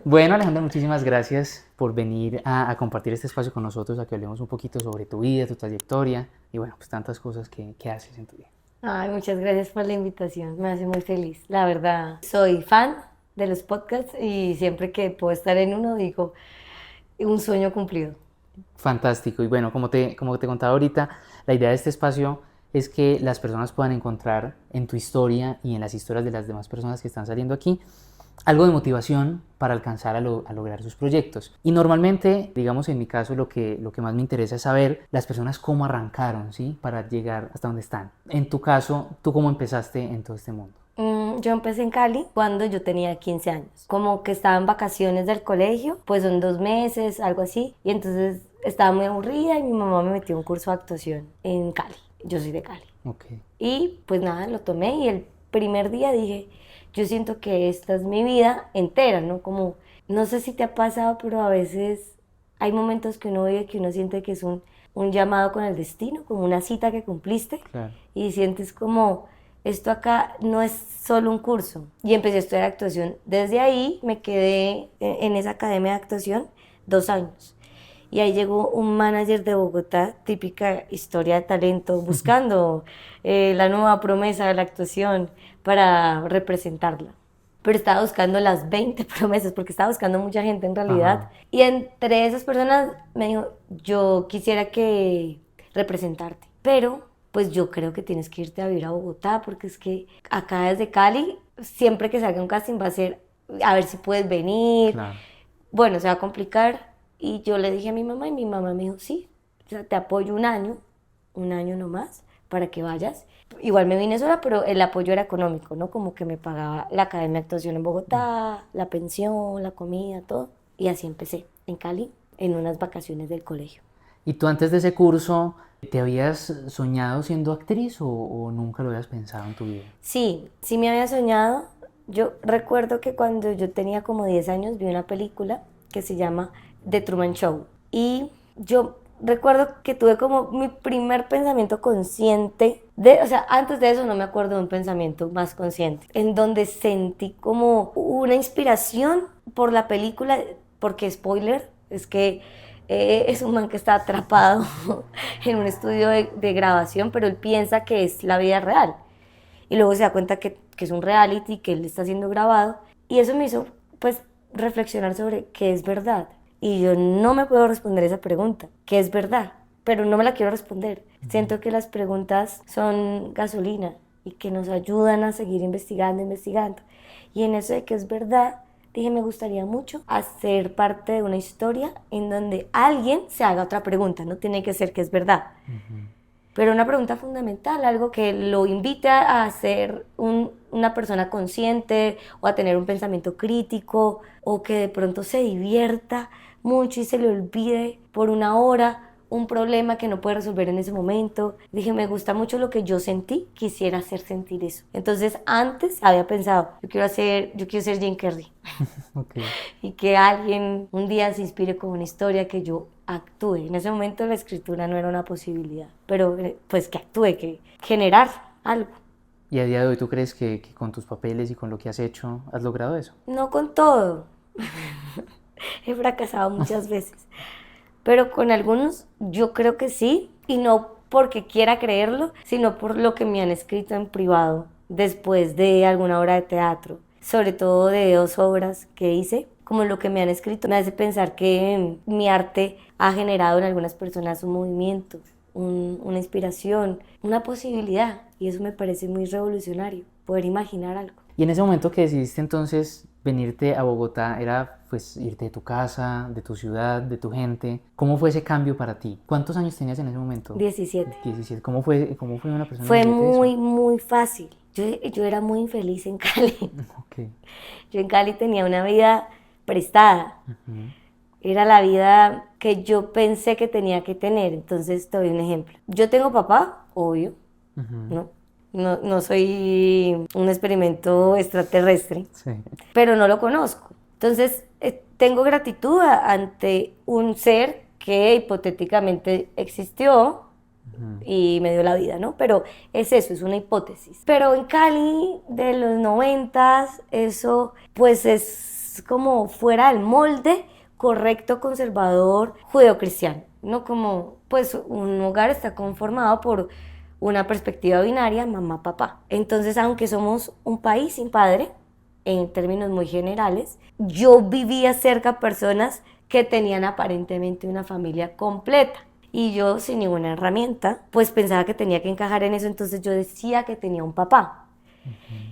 Bueno, Alejandra, muchísimas gracias por venir a compartir este espacio con nosotros, a que hablemos un poquito sobre tu vida, tu trayectoria y bueno, pues tantas cosas que haces en tu vida. Ay, muchas gracias por la invitación, me hace muy feliz. La verdad, soy fan de los podcasts y siempre que puedo estar en uno digo, un sueño cumplido. Fantástico. Y bueno, como te contaba ahorita, la idea de este espacio es que las personas puedan encontrar en tu historia y en las historias de las demás personas que están saliendo aquí algo de motivación para alcanzar a lograr sus proyectos. Y normalmente, digamos en mi caso, lo que más me interesa es saber las personas cómo arrancaron, ¿sí? Para llegar hasta donde están. En tu caso, ¿tú cómo empezaste en todo este mundo? Yo empecé en Cali cuando yo tenía 15 años. Como que estaba en vacaciones del colegio, pues son 2 meses, algo así. Y entonces estaba muy aburrida y mi mamá me metió a un curso de actuación en Cali. Yo soy de Cali. Ok. Y pues nada, lo tomé y el primer día dije, yo siento que esta es mi vida entera, ¿no? Como, no sé si te ha pasado, pero a veces hay momentos que uno ve que uno siente que es un llamado con el destino, como una cita que cumpliste Claro. y sientes como, esto acá no es solo un curso. Y empecé a estudiar actuación. Desde ahí me quedé en esa academia de actuación 2 años. Y ahí llegó un manager de Bogotá, típica historia de talento, buscando la nueva promesa de la actuación para representarla. Pero estaba buscando las 20 promesas, porque estaba buscando mucha gente en realidad. Ajá. Y entre esas personas me dijo, yo quisiera que representarte, pero pues yo creo que tienes que irte a vivir a Bogotá, porque es que acá desde Cali, siempre que salga un casting va a ser, a ver si puedes venir. Claro. Bueno, se va a complicar. Y yo le dije a mi mamá y mi mamá me dijo, sí, o sea, te apoyo un año nomás, para que vayas. Igual me vine sola, pero el apoyo era económico, ¿no? Como que me pagaba la academia de actuación en Bogotá, la pensión, la comida, todo. Y así empecé, en Cali, en unas vacaciones del colegio. ¿Y tú antes de ese curso te habías soñado siendo actriz o nunca lo habías pensado en tu vida? Sí, sí me había soñado. Yo recuerdo que cuando yo tenía como 10 años vi una película que se llama The Truman Show. Y yo recuerdo que tuve como mi primer pensamiento consciente o sea, antes de eso no me acuerdo de un pensamiento más consciente, en donde sentí como una inspiración por la película, porque spoiler, es que es un man que está atrapado en un estudio de grabación, pero él piensa que es la vida real y luego se da cuenta que es un reality, que él está siendo grabado, y eso me hizo pues reflexionar sobre qué es verdad. Y yo no me puedo responder esa pregunta, ¿qué es verdad? Pero no me la quiero responder. Siento que las preguntas son gasolina y que nos ayudan a seguir investigando, investigando. Y en eso de que es verdad, dije, me gustaría mucho hacer parte de una historia en donde alguien se haga otra pregunta, no tiene que ser que es verdad. Pero una pregunta fundamental, algo que lo invita a ser una persona consciente o a tener un pensamiento crítico o que de pronto se divierta mucho y se le olvide por una hora un problema que no puede resolver en ese momento. Dije, me gusta mucho lo que yo sentí, quisiera hacer sentir eso. Entonces antes había pensado, yo quiero ser Jim Carrey. Ok. Y que alguien un día se inspire con una historia que yo actúe. En ese momento la escritura no era una posibilidad, pero pues que actúe, que generar algo. ¿Y a día de hoy tú crees que con tus papeles y con lo que has hecho has logrado eso? No con todo, he fracasado muchas veces, pero con algunos yo creo que sí, y no porque quiera creerlo, sino por lo que me han escrito en privado después de alguna obra de teatro, sobre todo de 2 obras que hice, como lo que me han escrito me hace pensar que mi arte ha generado en algunas personas un movimiento, una inspiración, una posibilidad, y eso me parece muy revolucionario, poder imaginar algo. Y en ese momento que decidiste entonces venirte a Bogotá, era pues irte de tu casa, de tu ciudad, de tu gente. ¿Cómo fue ese cambio para ti? ¿Cuántos años tenías en ese momento? 17. 17. ¿Cómo fue una persona de Fue 17 eso? muy, muy fácil. Yo era muy infeliz en Cali. Ok. Yo en Cali tenía una vida prestada. Ujú. Era la vida que yo pensé que tenía que tener. Entonces te doy un ejemplo. Yo tengo papá, obvio, Ujú. ¿no? No, no soy un experimento extraterrestre, Sí. pero no lo conozco. Entonces tengo gratitud ante un ser que hipotéticamente existió Ujú. y me dio la vida, ¿no? Pero es eso, es una hipótesis. Pero en Cali de los 90, eso pues es es como fuera del molde correcto, conservador, judeocristiano, ¿no? Como, pues, un hogar está conformado por una perspectiva binaria, mamá, papá. Entonces, aunque somos un país sin padre, en términos muy generales, yo vivía cerca a personas que tenían aparentemente una familia completa. Y yo, sin ninguna herramienta, pues pensaba que tenía que encajar en eso, entonces yo decía que tenía un papá.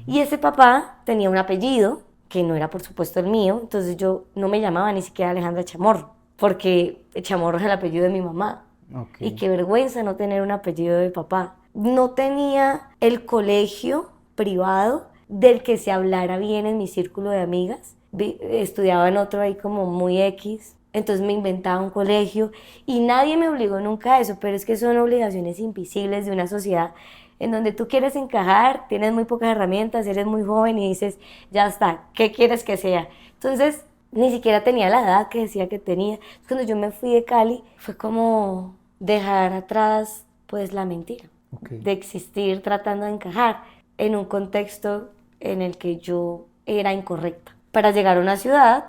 Y ese papá tenía un apellido, que no era por supuesto el mío, entonces yo no me llamaba ni siquiera Alejandra Chamorro, porque Chamorro es el apellido de mi mamá. Okay. Y qué vergüenza no tener un apellido de papá. No tenía el colegio privado del que se hablara bien en mi círculo de amigas. Estudiaba en otro ahí como muy X, entonces me inventaba un colegio y nadie me obligó nunca a eso, pero es que son obligaciones invisibles de una sociedad en donde tú quieres encajar, tienes muy pocas herramientas, eres muy joven y dices, ya está, ¿qué quieres que sea? Entonces, ni siquiera tenía la edad que decía que tenía. Cuando yo me fui de Cali, fue como dejar atrás, pues, la mentira, de existir tratando de encajar en un contexto en el que yo era incorrecta. Para llegar a una ciudad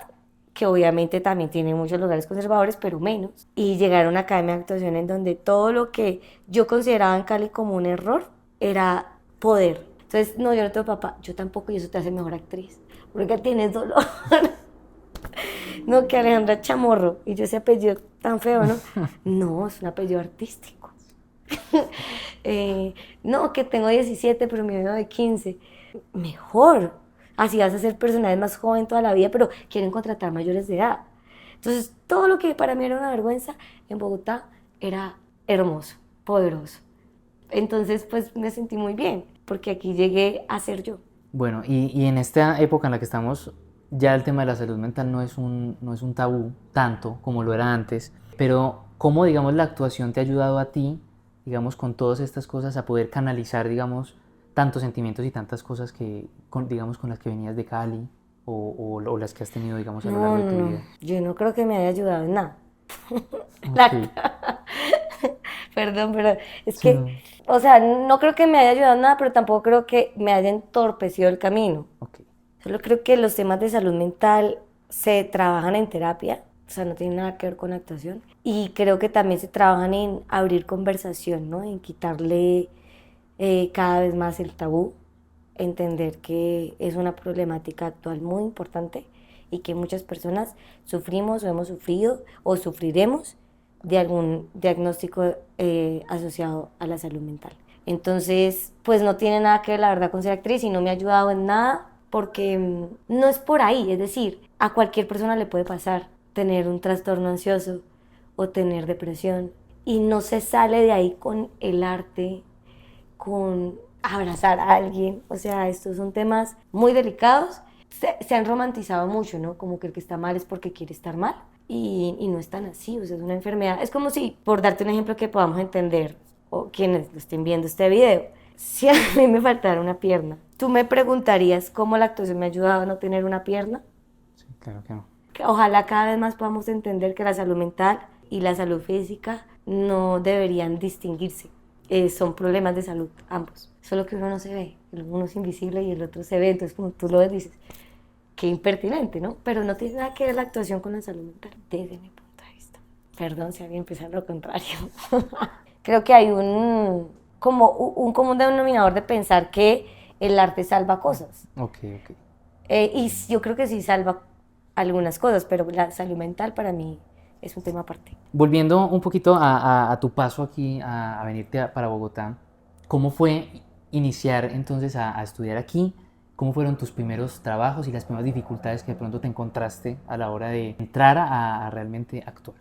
que obviamente también tiene muchos lugares conservadores, pero menos, y llegar a una academia de actuación en donde todo lo que yo consideraba en Cali como un error era poder. Entonces, no, yo no tengo papá, yo tampoco, y eso te hace mejor actriz, porque tienes dolor. No, que Alejandra Chamorro, y yo ese apellido tan feo, ¿no? No, es un apellido artístico. No, que tengo 17, pero mi vida de 15. Mejor. Así vas a ser personajes más joven toda la vida, pero quieren contratar mayores de edad. Entonces, todo lo que para mí era una vergüenza, en Bogotá era hermoso, poderoso. Entonces, pues me sentí muy bien, porque aquí llegué a ser yo. Bueno, y en esta época en la que estamos, ya el tema de la salud mental no es un tabú tanto como lo era antes, pero ¿cómo, digamos, la actuación te ha ayudado a ti, digamos, con todas estas cosas, a poder canalizar, digamos, tantos sentimientos y tantas cosas que, digamos, con las que venías de Cali o las que has tenido, digamos, a lo largo de tu vida? Yo no creo que me haya ayudado en nada. Okay. Perdón, pero es Sí, que, o sea, no creo que me haya ayudado en nada, pero tampoco creo que me haya entorpecido el camino. okay. Solo creo que los temas de salud mental se trabajan en terapia, o sea, no tienen nada que ver con la actuación. Y creo que también se trabajan en abrir conversación, ¿no? En quitarle cada vez más el tabú, entender que es una problemática actual muy importante y que muchas personas sufrimos o hemos sufrido o sufriremos de algún diagnóstico asociado a la salud mental. Entonces, pues no tiene nada que ver la verdad con ser actriz y no me ha ayudado en nada porque no es por ahí, es decir, a cualquier persona le puede pasar tener un trastorno ansioso o tener depresión y no se sale de ahí con el arte, con abrazar a alguien. O sea, estos son temas muy delicados. Se han romantizado mucho, ¿no? Como que el que está mal es porque quiere estar mal. Y no es tan así, o sea, es una enfermedad. Es como si, por darte un ejemplo que podamos entender, o quienes lo estén viendo este video, si a mí me faltara una pierna, ¿tú me preguntarías cómo la actuación me ha ayudado a no tener una pierna? Sí, claro que no. Ojalá cada vez más podamos entender que la salud mental y la salud física no deberían distinguirse. Son problemas de salud, ambos. Solo que uno no se ve, uno es invisible y el otro se ve, entonces como tú lo ves dices, qué impertinente, ¿no? Pero no tiene nada que ver la actuación con la salud mental, desde mi punto de vista. Perdón si alguien piensa lo contrario. Creo que hay un común denominador de pensar que el arte salva cosas. Ok. Y yo creo que sí salva algunas cosas, pero la salud mental para mí es un tema aparte. Volviendo un poquito a tu paso aquí, a venirte para Bogotá, ¿cómo fue iniciar entonces a estudiar aquí? ¿Cómo fueron tus primeros trabajos y las primeras dificultades que de pronto te encontraste a la hora de entrar a realmente actuar?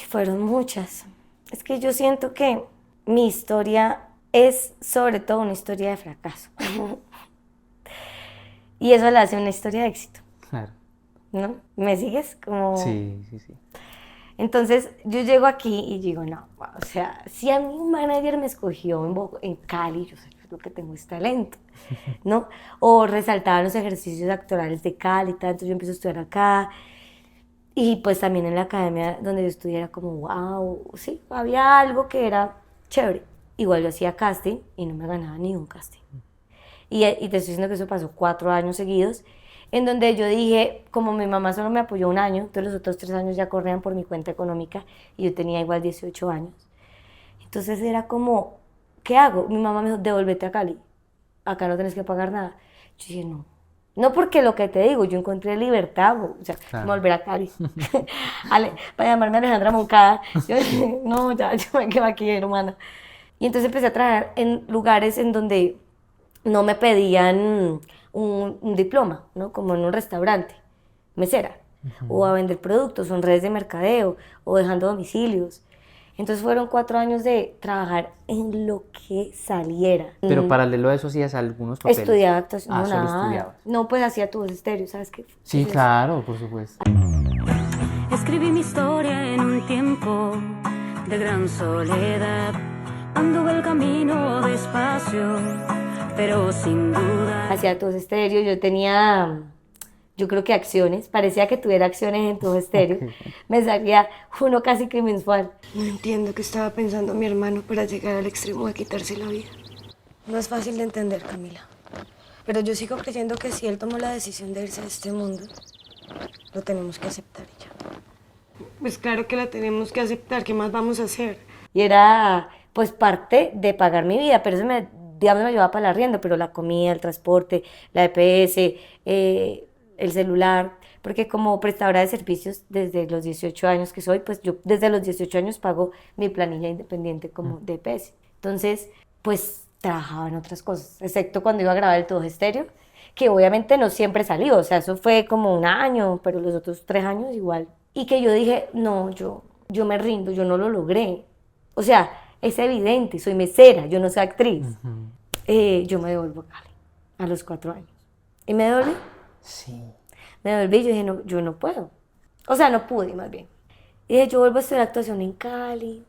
Fueron muchas. Es que yo siento que mi historia es sobre todo una historia de fracaso. Y eso la hace una historia de éxito. Claro. ¿No? ¿Me sigues? Como... Sí. Entonces yo llego aquí y digo, no, o sea, si a mí un manager me escogió en Cali, yo sé lo que tengo es talento, ¿no? O resaltaban los ejercicios actorales de Cali y tal, entonces yo empiezo a estudiar acá. Y pues también en la academia donde yo estudié era como, wow, sí, había algo que era chévere. Igual yo hacía casting y no me ganaba ni un casting. Y te estoy diciendo que eso pasó 4 años seguidos en donde yo dije, como mi mamá solo me apoyó un año, entonces los otros 3 años ya corrían por mi cuenta económica y yo tenía igual 18 años. Entonces era como, ¿qué hago? Mi mamá me dijo, devuélvete a Cali, acá no tienes que pagar nada. Yo dije, no. No porque lo que te digo, yo encontré libertad, o sea, Claro. me volver a Cali. Para llamarme Alejandra Moncada. Yo dije, no, ya, yo me quedo aquí, hermana. Y entonces empecé a trabajar en lugares en donde no me pedían un diploma, ¿no? Como en un restaurante, mesera, o a vender productos, o en redes de mercadeo, o dejando domicilios. Entonces fueron 4 años de trabajar en lo que saliera. Pero paralelo a eso hacías algunos papeles. Estudiaba actuación, Ah, no, solo nada. estudiabas. No, pues hacía tu voz estéreo, ¿sabes qué? Sí, Pues, claro, por supuesto. Escribí mi historia en un tiempo de gran soledad. Anduve el camino despacio, pero sin duda. Hacía tu voz estéreo, yo tenía, yo creo que acciones, parecía que tuviera acciones en tu voz estéreo. Me salía uno casi que mensual. No entiendo qué estaba pensando mi hermano para llegar al extremo de quitarse la vida. No es fácil de entender, Camila. Pero yo sigo creyendo que si él tomó la decisión de irse de este mundo, lo tenemos que aceptar y ya. Pues claro que la tenemos que aceptar, ¿qué más vamos a hacer? Y era, pues, parte de pagar mi vida, pero eso me, digamos, me ayudaba para el arriendo, pero la comida, el transporte, la EPS, el celular, porque como prestadora de servicios desde los 18 años que soy, pues yo desde los 18 años pago mi planilla independiente como de EPS. Entonces, pues trabajaba en otras cosas, excepto cuando iba a grabar el Todo Estéreo, que obviamente no siempre salió, o sea, eso fue como un año, pero los otros 3 años igual. Y que yo dije, no, yo me rindo, yo no lo logré. O sea, es evidente, soy mesera, yo no soy actriz. Yo me devuelvo a Cali a los 4 años. ¿Y me devolví? Sí. Me devolví y yo dije, no, yo no puedo. O sea, no pude, más bien. Y dije, yo vuelvo a estudiar actuación en Cali.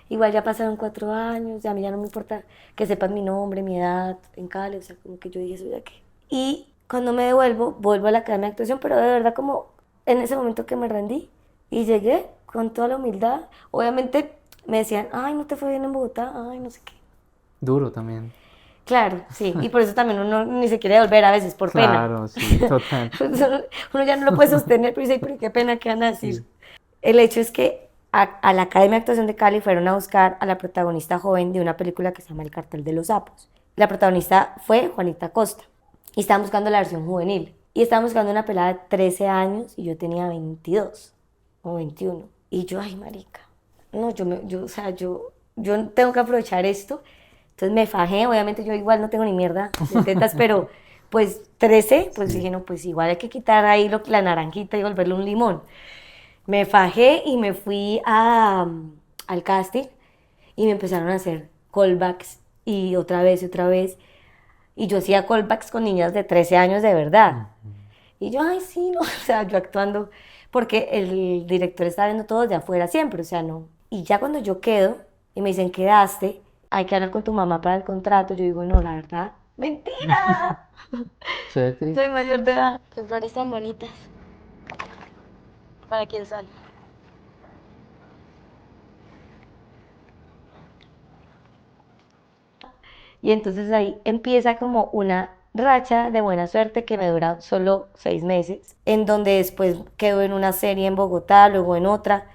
Igual ya pasaron 4 años, a mí ya no me importa que sepan mi nombre, mi edad en Cali. O sea, como que yo dije, soy de aquí. Y cuando me devuelvo, vuelvo a la academia de actuación, pero de verdad como en ese momento que me rendí y llegué con toda la humildad. Obviamente me decían, ay, no te fue bien en Bogotá, ay, no sé qué. Duro también. Claro, sí, y por eso también uno ni se quiere devolver a veces, por pena. Claro, sí, total. Uno ya no lo puede sostener, pero dice, pero qué pena, ¿qué van a decir? El hecho es que a la Academia de Actuación de Cali fueron a buscar a la protagonista joven de una película que se llama El Cartel de los Sapos. La protagonista fue Juanita Costa y estaban buscando la versión juvenil. Y estaban buscando una pelada de 13 años y yo tenía 22 o 21. Y yo, ay, marica, no, o sea, yo tengo que aprovechar esto. Entonces me fajé, obviamente yo igual no tengo ni mierda de tetas, pero pues 13, pues dije, no, pues igual hay que quitar ahí la naranjita y volverle un limón. Me fajé y me fui al casting y me empezaron a hacer callbacks y otra vez y otra vez. Y yo hacía callbacks con niñas de 13 años de verdad. Y yo, ay, sí, no, o sea, yo actuando, porque el director está viendo todo de afuera siempre, o sea, no. Y ya cuando yo quedo y me dicen, quedaste, hay que hablar con tu mamá para el contrato, yo digo, no, la verdad, mentira. ¿Soy actriz? Soy mayor de edad. Qué flores tan bonitas. ¿Para quién son? Y entonces ahí empieza como una racha de buena suerte que me dura solo 6 meses, en donde después quedo en una serie en Bogotá, luego en otra,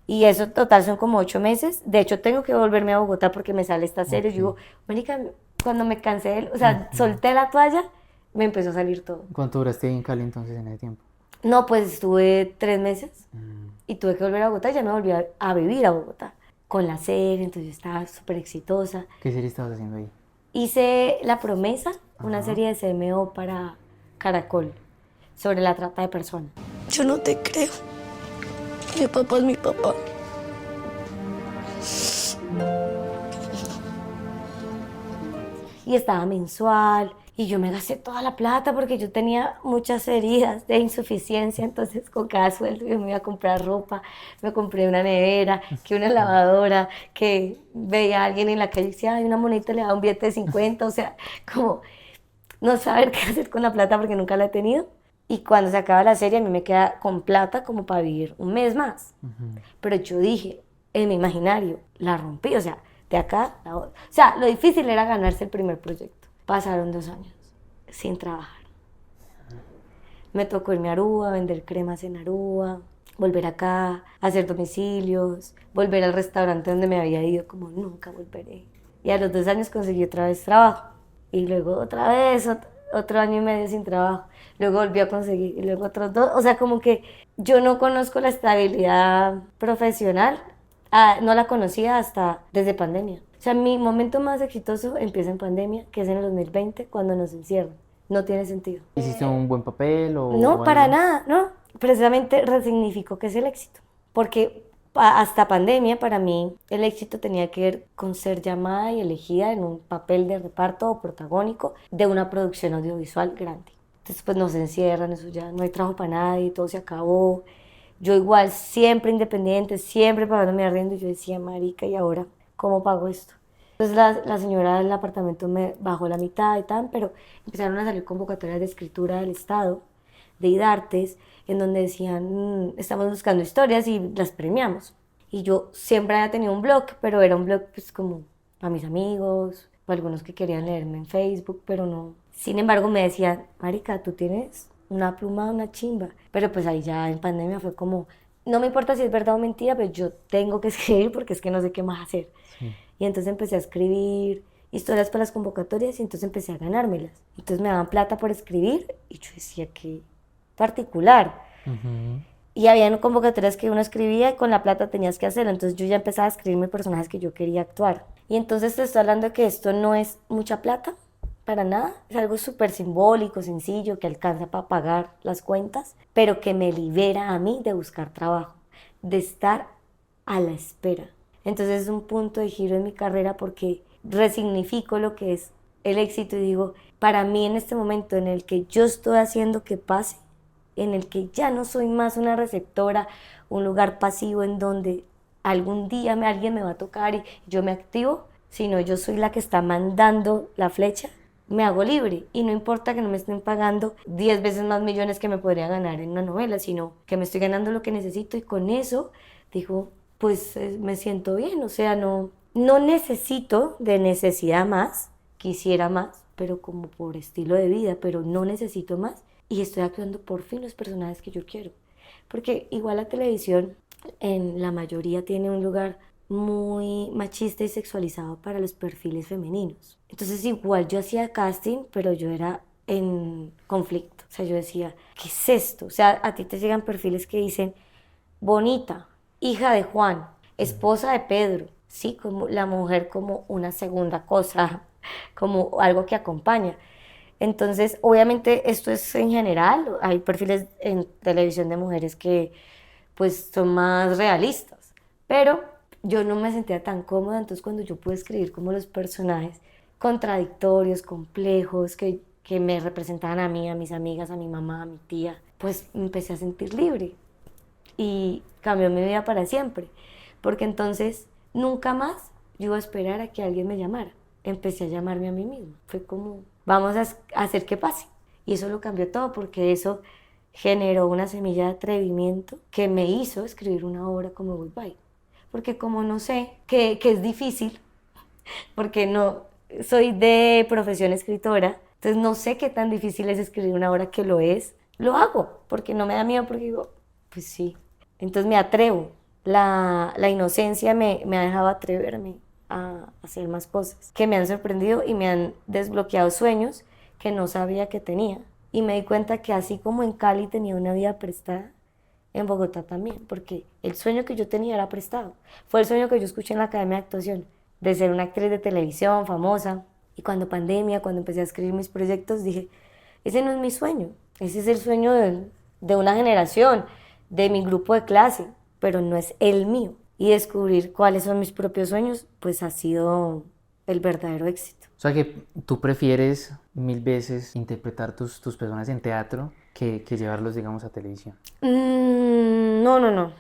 y eso total son como 8 meses. De hecho, tengo que volverme a Bogotá porque me sale esta serie. Yo digo, marica, cuando me cansé, o sea, solté la toalla, me empezó a salir todo. ¿Cuánto duraste ahí en Cali entonces en ese tiempo? No, pues estuve 3 meses y tuve que volver a Bogotá y ya me volví a vivir a Bogotá con la serie, entonces yo estaba súper exitosa. ¿Qué serie estabas haciendo ahí? Hice La Promesa, una serie de CMO para Caracol, sobre la trata de personas. Yo no te creo. Mi papá es mi papá. Y estaba mensual, y yo me gasté toda la plata porque yo tenía muchas heridas de insuficiencia, entonces con cada sueldo yo me iba a comprar ropa, me compré una nevera, que una lavadora, que veía a alguien en la calle y decía, ay, una monedita le da un billete de 50, o sea, como no saber qué hacer con la plata porque nunca la he tenido. Y cuando se acaba la serie a mí me queda con plata como para vivir un mes más. Pero yo dije, en mi imaginario, la rompí, o sea, de acá a otra. O sea, lo difícil era ganarse el primer proyecto. Pasaron 2 años sin trabajar. Me tocó irme a Aruba, vender cremas en Aruba, volver acá, hacer domicilios, volver al restaurante donde me había ido, como nunca volveré. Y a los 2 años conseguí otra vez trabajo. Y luego otra vez, otro año y medio sin trabajo. Luego volví a conseguir, y luego otros 2. O sea, como que yo no conozco la estabilidad profesional. No la conocía hasta desde pandemia. O sea, mi momento más exitoso empieza en pandemia, que es en el 2020, cuando nos encierran. No tiene sentido. ¿Hiciste un buen papel o No, para algo? nada, no. Precisamente resignificó qué es el éxito. Porque hasta pandemia, para mí, el éxito tenía que ver con ser llamada y elegida en un papel de reparto o protagónico de una producción audiovisual grande. Entonces, pues nos encierran, eso ya no hay trabajo para nadie, todo se acabó. Yo igual, siempre independiente, siempre pagando mi arriendo. Y yo decía, marica, ¿y ahora cómo pago esto? Entonces la señora del apartamento me bajó la mitad y tal, pero empezaron a salir convocatorias de escritura del Estado, de IDARTES, en donde decían, estamos buscando historias y las premiamos. Y yo siempre había tenido un blog, pero era un blog pues como para mis amigos, para algunos que querían leerme en Facebook, pero no. Sin embargo me decían, marica, tú tienes una pluma, una chimba. Pero pues ahí ya en pandemia fue como, no me importa si es verdad o mentira, pero yo tengo que escribir porque es que no sé qué más hacer. Sí. Y entonces empecé a escribir historias para las convocatorias y entonces empecé a ganármelas. Entonces me daban plata por escribir y yo decía, qué particular. Ujú. Y había convocatorias que uno escribía y con la plata tenías que hacerlo. Entonces yo ya empezaba a escribirme personajes que yo quería actuar. Y entonces te estoy hablando de que esto no es mucha plata, para nada. Es algo súper simbólico, sencillo, que alcanza para pagar las cuentas, pero que me libera a mí de buscar trabajo, de estar a la espera. Entonces es un punto de giro en mi carrera porque resignifico lo que es el éxito y digo, para mí en este momento en el que yo estoy haciendo que pase, en el que ya no soy más una receptora, un lugar pasivo en donde algún día alguien me va a tocar y yo me activo, sino yo soy la que está mandando la flecha, me hago libre y no importa que no me estén pagando 10 veces más millones que me podría ganar en una novela, sino que me estoy ganando lo que necesito y con eso digo, pues me siento bien, o sea, no necesito de necesidad más, quisiera más, pero como por estilo de vida, pero no necesito más y estoy actuando por fin los personajes que yo quiero. Porque igual la televisión en la mayoría tiene un lugar muy machista y sexualizado para los perfiles femeninos. Entonces igual yo hacía casting, pero yo era en conflicto. O sea, yo decía, ¿qué es esto? O sea, a ti te llegan perfiles que dicen, bonita, hija de Juan, esposa de Pedro, ¿sí? Como la mujer como una segunda cosa, como algo que acompaña. Entonces, obviamente esto es en general, hay perfiles en televisión de mujeres que pues son más realistas, pero yo no me sentía tan cómoda, entonces cuando yo pude escribir como los personajes contradictorios, complejos, que me representaban a mí, a mis amigas, a mi mamá, a mi tía, pues me empecé a sentir libre y cambió mi vida para siempre, porque entonces nunca más yo iba a esperar a que alguien me llamara, empecé a llamarme a mí misma, fue como vamos a hacer que pase, y eso lo cambió todo porque eso generó una semilla de atrevimiento que me hizo escribir una obra como Goodbye, porque como no sé, que es difícil, porque no soy de profesión escritora, entonces no sé qué tan difícil es escribir una obra que lo es, lo hago, porque no me da miedo, porque digo, pues sí, entonces me atrevo, la inocencia me ha dejado atreverme a hacer más cosas, que me han sorprendido y me han desbloqueado sueños que no sabía que tenía, y me di cuenta que así como en Cali tenía una vida prestada, en Bogotá también, porque el sueño que yo tenía era prestado, fue el sueño que yo escuché en la Academia de Actuación, de ser una actriz de televisión famosa. Y cuando pandemia, cuando empecé a escribir mis proyectos, dije, ese no es mi sueño, ese es el sueño de una generación, de mi grupo de clase, pero no es el mío. Y descubrir cuáles son mis propios sueños, pues ha sido el verdadero éxito. O sea que tú prefieres 1000 veces interpretar tus personajes en teatro que llevarlos, digamos, a televisión. No.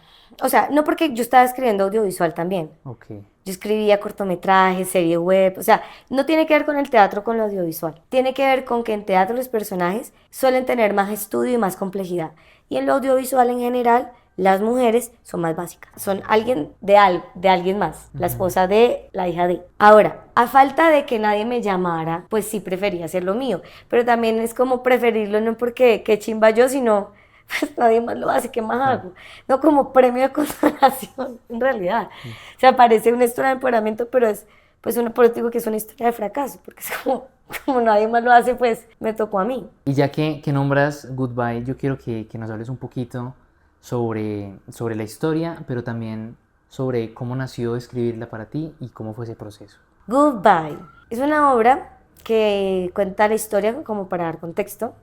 O sea, no, porque yo estaba escribiendo audiovisual también. Ok. Yo escribía cortometrajes, serie web, o sea, no tiene que ver con el teatro, con lo audiovisual. Tiene que ver con que en teatro los personajes suelen tener más estudio y más complejidad. Y en lo audiovisual en general, Las mujeres son más básicas, son alguien de alguien más, la esposa de, la hija de. Ahora, a falta de que nadie me llamara, pues sí prefería hacer lo mío, pero también es como preferirlo no porque qué chimba yo, sino pues nadie más lo hace, ¿qué más hago? No como premio de consolación, en realidad. O sea, parece una historia de empoderamiento, pero es, pues, por eso digo que es una historia de fracaso, porque es como nadie más lo hace, pues me tocó a mí. Y ya que nombras Goodbye, yo quiero que nos hables un poquito sobre la historia, pero también sobre cómo nació escribirla para ti y cómo fue ese proceso. Goodbye es una obra que cuenta la historia, como para dar contexto.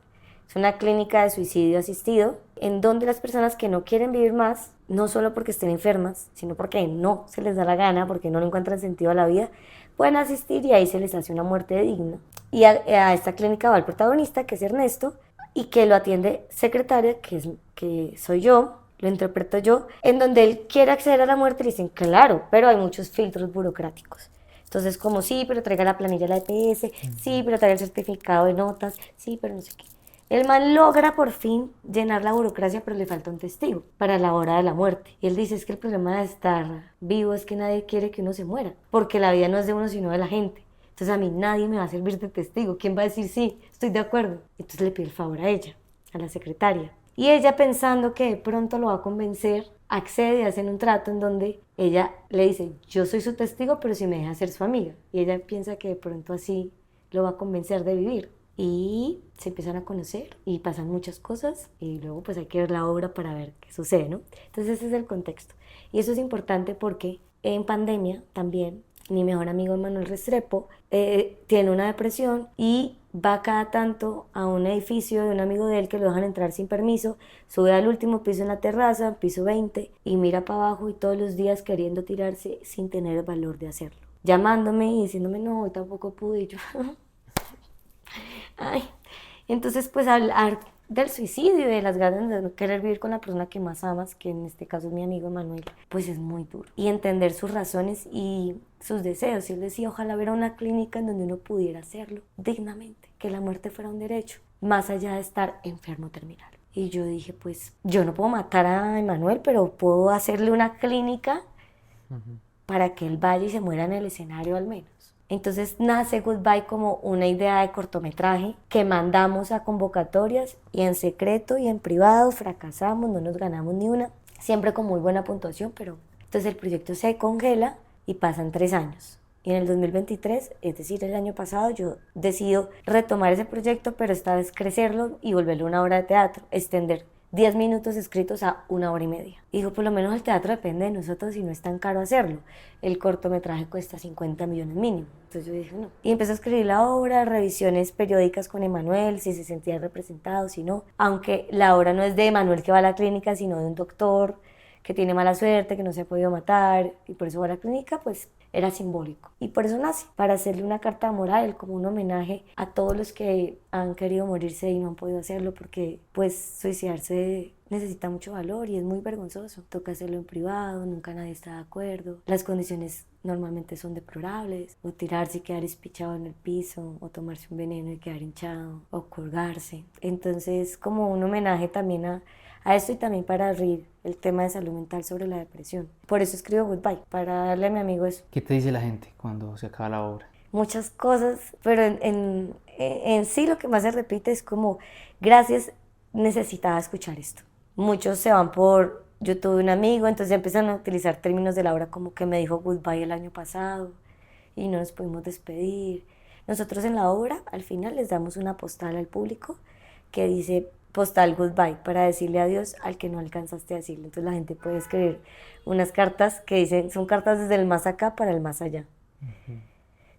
Es una clínica de suicidio asistido en donde las personas que no quieren vivir más, no solo porque estén enfermas, sino porque no se les da la gana, porque no le encuentran sentido a la vida, pueden asistir y ahí se les hace una muerte digna. Y a esta clínica va el protagonista, que es Ernesto, y que lo atiende secretaria, que soy yo, lo interpreto yo, en donde él quiere acceder a la muerte y le dicen, claro, pero hay muchos filtros burocráticos. Entonces, como sí, pero traiga la planilla de la EPS, sí, pero traiga el certificado de notas, sí, pero no sé qué. El man logra por fin llenar la burocracia, pero le falta un testigo para la hora de la muerte. Y él dice, es que el problema de estar vivo es que nadie quiere que uno se muera, porque la vida no es de uno, sino de la gente. Entonces a mí nadie me va a servir de testigo. ¿Quién va a decir sí, estoy de acuerdo? Entonces le pide el favor a ella, a la secretaria. Y ella, pensando que de pronto lo va a convencer, accede y hacen un trato en donde ella le dice, yo soy su testigo, pero si me deja ser su amiga. Y ella piensa que de pronto así lo va a convencer de vivir. Y se empiezan a conocer y pasan muchas cosas y luego pues hay que ver la obra para ver qué sucede, ¿no? Entonces ese es el contexto. Y eso es importante porque en pandemia también mi mejor amigo Manuel Restrepo tiene una depresión y va cada tanto a un edificio de un amigo de él que lo dejan entrar sin permiso, sube al último piso en la terraza, piso 20, y mira para abajo y todos los días queriendo tirarse sin tener el valor de hacerlo. Llamándome y diciéndome, no, hoy tampoco pude, y yo... Ay, entonces pues hablar del suicidio y de las ganas de no querer vivir con la persona que más amas, que en este caso es mi amigo Manuel, pues es muy duro. Y entender sus razones y sus deseos. Y él decía, ojalá hubiera una clínica en donde uno pudiera hacerlo dignamente, que la muerte fuera un derecho, más allá de estar enfermo terminal. Y yo dije, pues yo no puedo matar a Manuel, pero puedo hacerle una clínica para que él vaya y se muera en el escenario al menos. Entonces nace Goodbye como una idea de cortometraje que mandamos a convocatorias y en secreto y en privado fracasamos, no nos ganamos ni una, siempre con muy buena puntuación, pero entonces el proyecto se congela y pasan 3 años. Y en el 2023, es decir, el año pasado, yo decido retomar ese proyecto, pero esta vez crecerlo y volverlo una obra de teatro, extender 10 minutos escritos a 1 hora y media. Y digo, por lo menos el teatro depende de nosotros y no es tan caro hacerlo. El cortometraje cuesta 50 millones mínimo. Entonces yo dije, no. Y empecé a escribir la obra, revisiones periódicas con Emanuel, si se sentía representado, si no. Aunque la obra no es de Emanuel que va a la clínica, sino de un doctor que tiene mala suerte, que no se ha podido matar, y por eso va a la clínica, pues era simbólico. Y por eso nace, para hacerle una carta moral, como un homenaje a todos los que han querido morirse y no han podido hacerlo, porque pues suicidarse necesita mucho valor y es muy vergonzoso. Toca hacerlo en privado, nunca nadie está de acuerdo. Las condiciones normalmente son deplorables, o tirarse y quedar espichado en el piso, o tomarse un veneno y quedar hinchado, o colgarse. Entonces, como un homenaje también a esto y también para abrir el tema de salud mental sobre la depresión. Por eso escribo Goodbye, para darle a mi amigo eso. ¿Qué te dice la gente cuando se acaba la obra? Muchas cosas, pero en sí lo que más se repite es como, gracias, necesitaba escuchar esto. Muchos se van por, yo tuve un amigo, entonces empiezan a utilizar términos de la obra como que me dijo Goodbye el año pasado y no nos pudimos despedir. Nosotros en la obra, al final, les damos una postal al público que dice postal Goodbye, para decirle adiós al que no alcanzaste a decirle. Entonces la gente puede escribir unas cartas que dicen, son cartas desde el más acá para el más allá.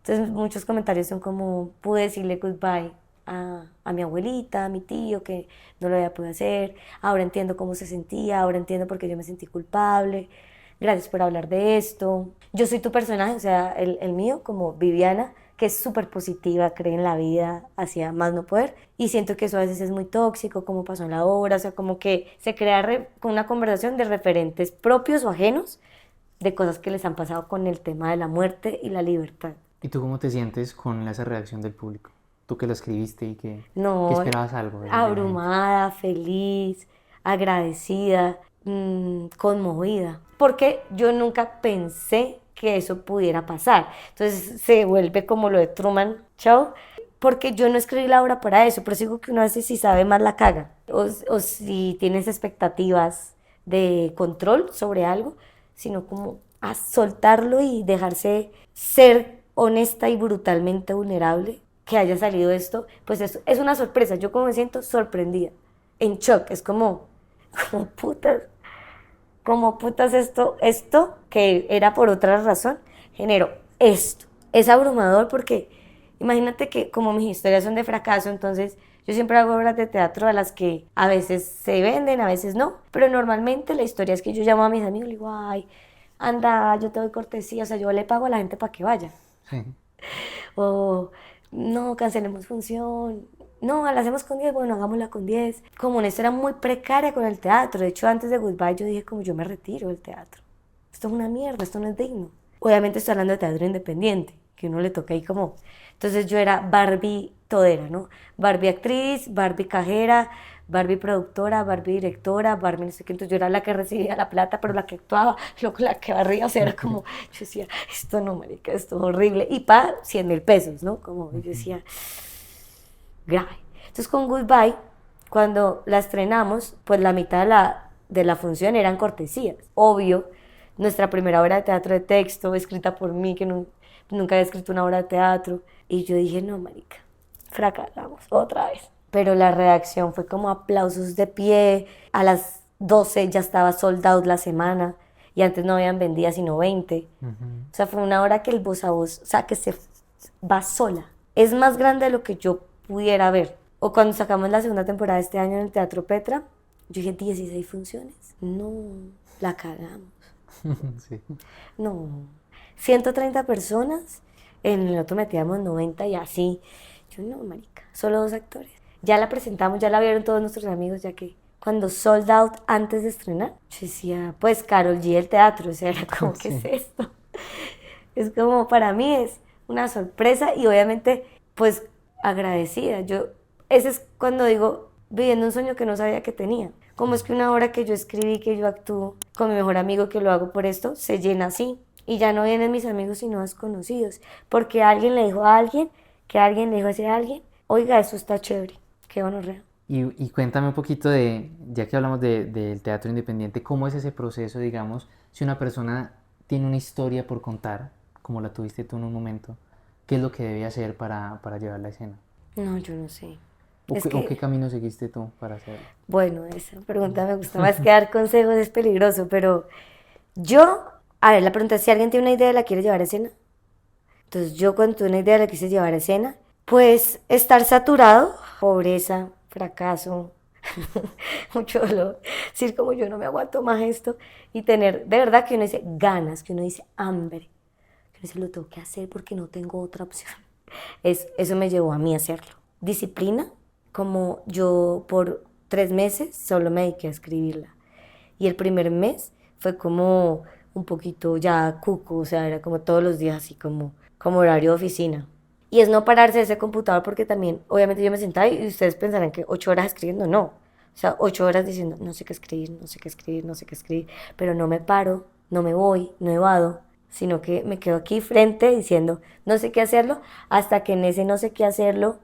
Entonces muchos comentarios son como, pude decirle Goodbye a mi abuelita, a mi tío, que no lo había podido hacer, ahora entiendo cómo se sentía, ahora entiendo por qué yo me sentí culpable, gracias por hablar de esto. Yo soy tu personaje, o sea, el mío, como Viviana, que es súper positiva, cree en la vida, hacia más no poder, y siento que eso a veces es muy tóxico, como pasó en la obra, o sea, como que se crea con una conversación de referentes propios o ajenos, de cosas que les han pasado con el tema de la muerte y la libertad. ¿Y tú cómo te sientes con esa reacción del público? Tú que lo escribiste y que No, esperabas algo. abrumada, feliz, agradecida. conmovida, porque yo nunca pensé que eso pudiera pasar. Entonces se vuelve como lo de Truman Show, porque yo no escribí la obra para eso, pero digo que uno a veces si sabe más la caga, o si tienes expectativas de control sobre algo, sino como a soltarlo y dejarse ser honesta y brutalmente vulnerable. Que haya salido esto, pues es una sorpresa. Yo como me siento sorprendida, en shock, es como putas esto que era por otra razón, generó esto. Es abrumador porque imagínate que como mis historias son de fracaso, entonces yo siempre hago obras de teatro a las que a veces se venden, a veces no, pero normalmente la historia es que yo llamo a mis amigos y digo, ay, anda, yo te doy cortesía, o sea, yo le pago a la gente para que vaya. Sí. O no, cancelemos función. No, la hacemos con 10, bueno, hagámosla con 10. Como una historia muy precaria con el teatro. De hecho, antes de Goodbye yo dije como yo me retiro del teatro. Esto es una mierda, esto no es digno. Obviamente estoy hablando de teatro independiente, que uno le toca ahí como... Entonces yo era Barbie todera, ¿no? Barbie actriz, Barbie cajera, Barbie productora, Barbie directora, Barbie no sé qué. Entonces yo era la que recibía la plata, pero la que actuaba, luego la que barría, o sea, era como... Yo decía, esto no, marica, esto es horrible. Y pa, 100,000 pesos, ¿no? Como yo decía... grave. Entonces con Goodbye, cuando la estrenamos, pues la mitad de la función eran cortesías. Obvio, nuestra primera obra de teatro de texto, escrita por mí, que nunca había escrito una obra de teatro. Y yo dije, no, marica, fracasamos otra vez. Pero la reacción fue como aplausos de pie. A las 12 ya estaba sold out la semana. Y antes no habían vendido sino 20. O sea, fue una obra que el voz a voz, o sea, que se va sola. Es más grande de lo que yo pudiera ver. O cuando sacamos la segunda temporada este año en el Teatro Petra, yo dije, 16 funciones. No, la cagamos. Sí. No, 130 personas, en el otro metíamos 90 y así. Yo no, marica, solo 2 actores. Ya la presentamos, ya la vieron todos nuestros amigos, ya que cuando sold out antes de estrenar, yo decía, pues Karol G del teatro, o sea, era como, ¿qué es esto? Es como, para mí es una sorpresa y obviamente, pues, agradecida. Ese es cuando digo, viviendo un sueño que no sabía que tenía. Como es que una obra que yo escribí, que yo actúo con mi mejor amigo, que lo hago por esto, se llena así. Y ya no vienen mis amigos sino desconocidos. Porque alguien le dijo a alguien, que alguien le dijo a alguien, oiga, eso está chévere, qué gonorrea. Y cuéntame un poquito de, ya que hablamos del teatro independiente, ¿cómo es ese proceso, digamos, si una persona tiene una historia por contar, como la tuviste tú en un momento, qué es lo que debe hacer para llevarla a escena? No, yo no sé. ¿O qué camino seguiste tú para hacerlo? Bueno, esa pregunta me gusta más que dar consejos, es peligroso, pero yo, a ver, la pregunta es si alguien tiene una idea y la quiere llevar a escena. Entonces yo cuando tuve una idea la quise llevar a escena, pues estar saturado, pobreza, fracaso, mucho dolor, decir como yo no me aguanto más esto y tener de verdad que uno dice ganas, que uno dice hambre, que uno dice lo tengo que hacer porque no tengo otra opción. Eso me llevó a mí a hacerlo. Disciplina, como yo por 3 meses solo me dediqué a escribirla y el primer mes fue como un poquito ya cuco, o sea, era como todos los días así como horario de oficina. Y es no pararse de ese computador porque también, obviamente yo me sentaba y ustedes pensarán que 8 horas escribiendo, no. O sea, 8 horas diciendo, no sé qué escribir, no sé qué escribir, no sé qué escribir, pero no me paro, no me voy, no evado, sino que me quedo aquí frente diciendo, no sé qué hacerlo, hasta que en ese no sé qué hacerlo,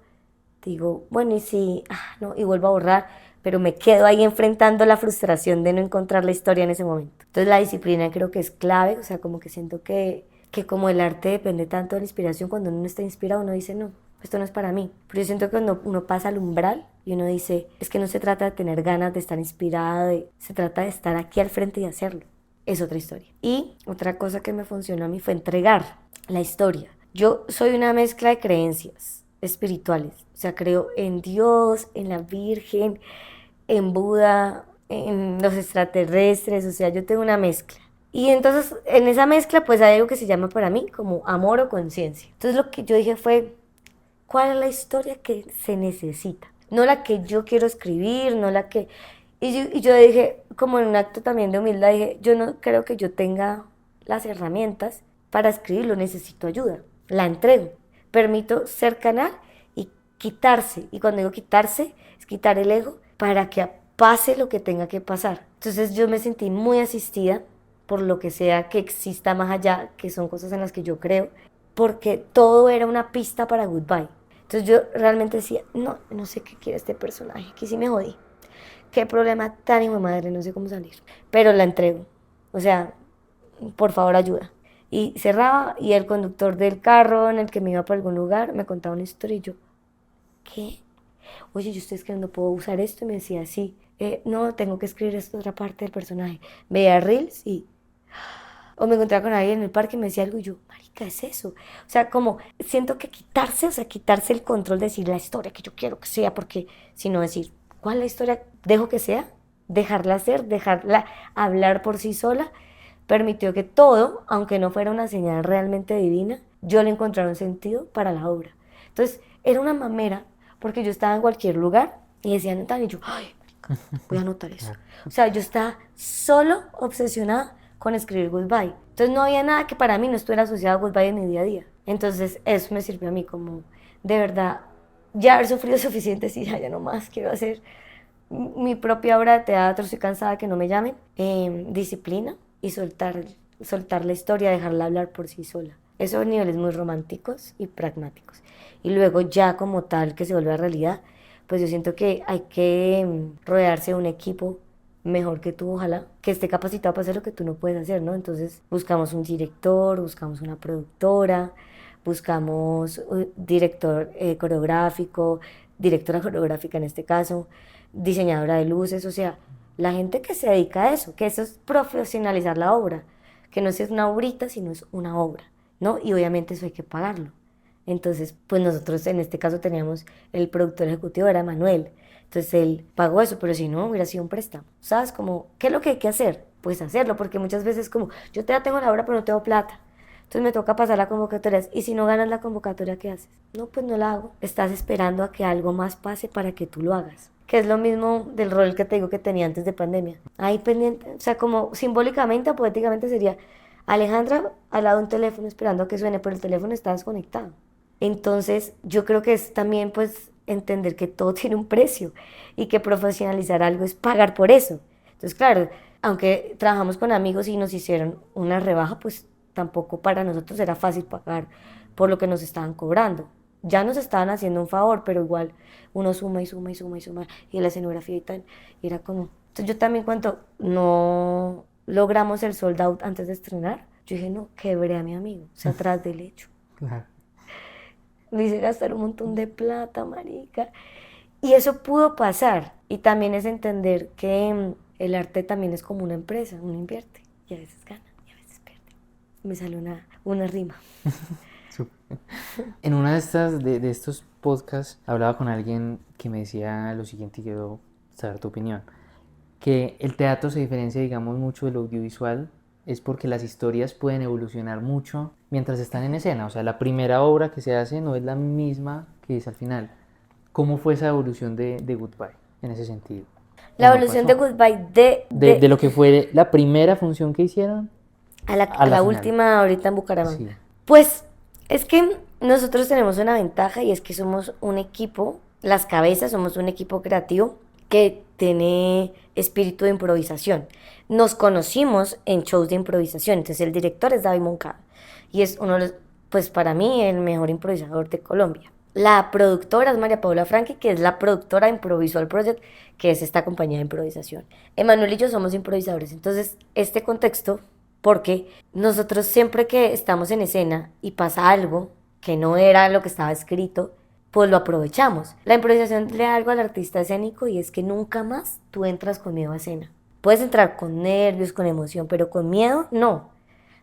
digo, bueno, y si, no, y vuelvo a borrar, pero me quedo ahí enfrentando la frustración de no encontrar la historia en ese momento. Entonces la disciplina creo que es clave, o sea, como que siento que como el arte depende tanto de la inspiración, cuando uno está inspirado uno dice, no, esto no es para mí. Pero yo siento que cuando uno pasa al umbral y uno dice, es que no se trata de tener ganas de estar inspirado, se trata de estar aquí al frente y hacerlo. Es otra historia. Y otra cosa que me funcionó a mí fue entregar la historia. Yo soy una mezcla de creencias espirituales, o sea, creo en Dios, en la Virgen, en Buda, en los extraterrestres, o sea, yo tengo una mezcla. Y entonces en esa mezcla pues hay algo que se llama para mí como amor o conciencia. Entonces lo que yo dije fue, ¿cuál es la historia que se necesita? No la que yo quiero escribir, no la que... Y yo dije, como en un acto también de humildad, dije, yo no creo que yo tenga las herramientas para escribirlo, necesito ayuda. La entrego, permito ser canal y quitarse. Y cuando digo quitarse, es quitar el ego para que pase lo que tenga que pasar. Entonces yo me sentí muy asistida por lo que sea que exista más allá, que son cosas en las que yo creo, porque todo era una pista para Goodbye. Entonces yo realmente decía, no sé qué quiere este personaje, aquí sí me jodí. Qué problema tan hijo de madre, no sé cómo salir. Pero la entrego. O sea, por favor ayuda. Y cerraba y el conductor del carro en el que me iba para algún lugar me contaba una historia y yo, ¿qué? Oye, yo estoy escribiendo, ¿puedo usar esto? Y me decía, sí. No, tengo que escribir esta otra parte del personaje. Veía Reels y... O me encontraba con alguien en el parque y me decía algo y yo, marica, es eso. O sea, como siento que quitarse el control de decir la historia que yo quiero que sea, porque sino decir, ¿cuál es la historia? Dejo que sea, dejarla ser, dejarla hablar por sí sola, permitió que todo, aunque no fuera una señal realmente divina, yo le encontrara un sentido para la obra. Entonces, era una mamera, porque yo estaba en cualquier lugar y decía, Natalia, y yo, ay, marica, voy a anotar eso. O sea, yo estaba solo obsesionada con escribir Goodbye. Entonces, no había nada que para mí no estuviera asociado a Goodbye en mi día a día. Entonces, eso me sirvió a mí como, de verdad, ya haber sufrido suficiente, sí, ya no más, quiero hacer mi propia obra de teatro, estoy cansada que no me llamen, disciplina y soltar la historia, dejarla hablar por sí sola. Esos niveles muy románticos y pragmáticos. Y luego ya como tal que se vuelve a realidad, pues yo siento que hay que rodearse de un equipo mejor que tú, ojalá, que esté capacitado para hacer lo que tú no puedes hacer, ¿no? Entonces buscamos un director, buscamos una productora, buscamos un director coreográfico, directora coreográfica en este caso, diseñadora de luces, o sea, la gente que se dedica a eso, que eso es profesionalizar la obra, que no es una obrita, sino es una obra, ¿no? Y obviamente eso hay que pagarlo. Entonces, pues nosotros en este caso teníamos, el productor ejecutivo era Manuel, entonces él pagó eso, pero si no, hubiera sido un préstamo, ¿sabes? Como, ¿qué es lo que hay que hacer? Pues hacerlo, porque muchas veces como, yo te la tengo la obra, pero no tengo plata. Entonces me toca pasar la convocatoria. Y si no ganas la convocatoria, ¿qué haces? No, pues no la hago. Estás esperando a que algo más pase para que tú lo hagas. Que es lo mismo del rol que te digo que tenía antes de pandemia. Ahí pendiente, o sea, como simbólicamente o poéticamente sería Alejandra al lado de un teléfono esperando a que suene, pero el teléfono está desconectado. Entonces, yo creo que es también pues entender que todo tiene un precio y que profesionalizar algo es pagar por eso. Entonces, claro, aunque trabajamos con amigos y nos hicieron una rebaja, pues tampoco para nosotros era fácil pagar por lo que nos estaban cobrando. Ya nos estaban haciendo un favor, pero igual uno suma y suma y suma y suma, y la escenografía y tal, y era como... Entonces yo también cuando no logramos el sold out antes de estrenar, yo dije, no, quebré a mi amigo, o sea, atrás del hecho. Claro. Me hice gastar un montón de plata, marica. Y eso pudo pasar. Y también es entender que el arte también es como una empresa, uno invierte, y a veces gana, y a veces pierde. Me salió una rima. En una de estos podcasts hablaba con alguien que me decía lo siguiente y quiero saber tu opinión, que el teatro se diferencia, digamos, mucho del audiovisual, es porque las historias pueden evolucionar mucho mientras están en escena, o sea, la primera obra que se hace no es la misma que es al final. ¿Cómo fue esa evolución de Goodbye en ese sentido? La ¿Cómo evolución pasó? de Goodbye De lo que fue la primera función que hicieron a la final. última ahorita en Bucaramanga. Sí. Pues es que nosotros tenemos una ventaja y es que somos un equipo, las cabezas somos un equipo creativo que tiene espíritu de improvisación. Nos conocimos en shows de improvisación, entonces el director es David Moncada y es uno de los, pues para mí, el mejor improvisador de Colombia. La productora es María Paula Franqui, que es la productora de Improvisual Project, que es esta compañía de improvisación. Emanuel y yo somos improvisadores, entonces este contexto, porque nosotros siempre que estamos en escena y pasa algo que no era lo que estaba escrito, pues lo aprovechamos. La improvisación le da algo al artista escénico y es que nunca más tú entras con miedo a escena. Puedes entrar con nervios, con emoción, pero con miedo no.